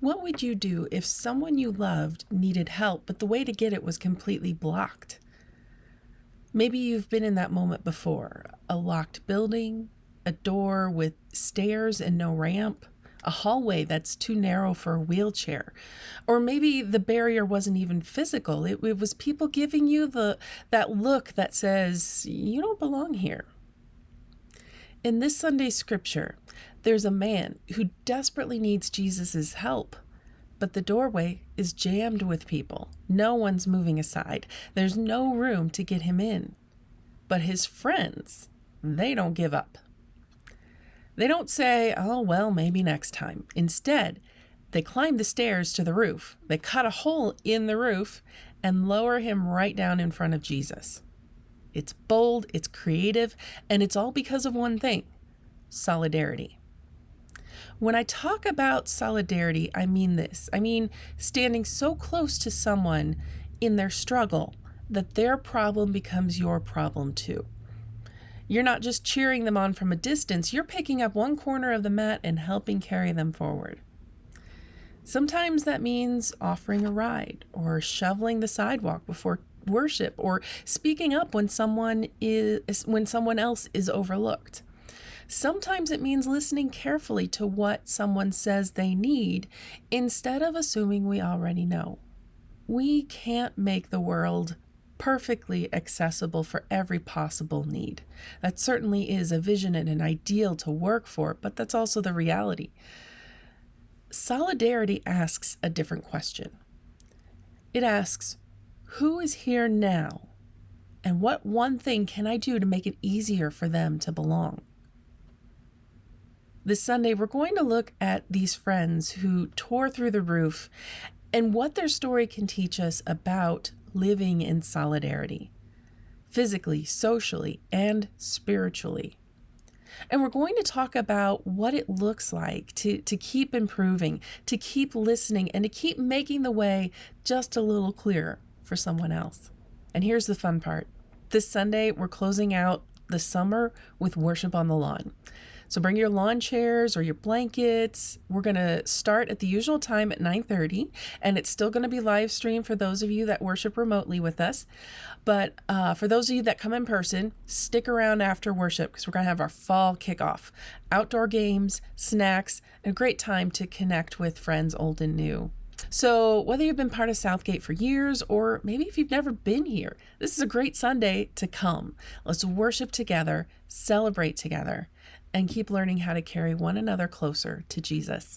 What would you do if someone you loved needed help, but the way to get it was completely blocked? Maybe you've been in that moment before. A locked building, a door with stairs and no ramp, a hallway that's too narrow for a wheelchair. Or maybe the barrier wasn't even physical. It was people giving you that look that says, you don't belong here. In this Sunday's scripture, there's a man who desperately needs Jesus' help, but the doorway is jammed with people. No one's moving aside. There's no room to get him in. But his friends, they don't give up. They don't say, oh, well, maybe next time. Instead, they climb the stairs to the roof. They cut a hole in the roof and lower him right down in front of Jesus. It's bold, it's creative, and it's all because of one thing: solidarity. When I talk about solidarity, I mean this. I mean standing so close to someone in their struggle that their problem becomes your problem too. You're not just cheering them on from a distance, you're picking up one corner of the mat and helping carry them forward. Sometimes that means offering a ride, or shoveling the sidewalk before worship, or speaking up when someone else is overlooked. Sometimes it means listening carefully to what someone says they need instead of assuming we already know. We can't make the world perfectly accessible for every possible need. That certainly is a vision and an ideal to work for, but that's also the reality. Solidarity asks a different question. It asks, who is here now? And what one thing can I do to make it easier for them to belong? This Sunday, we're going to look at these friends who tore through the roof and what their story can teach us about living in solidarity, physically, socially, and spiritually. And we're going to talk about what it looks like to keep improving, to keep listening, and to keep making the way just a little clearer for someone else. And here's the fun part. This Sunday, we're closing out the summer with worship on the lawn. So bring your lawn chairs or your blankets. We're going to start at the usual time at 9:30, and it's still going to be live streamed for those of you that worship remotely with us. But for those of you that come in person, stick around after worship because we're going to have our fall kickoff. Outdoor games, snacks, and a great time to connect with friends old and new. So whether you've been part of Southgate for years or maybe if you've never been here, this is a great Sunday to come. Let's worship together, celebrate together, and keep learning how to carry one another closer to Jesus.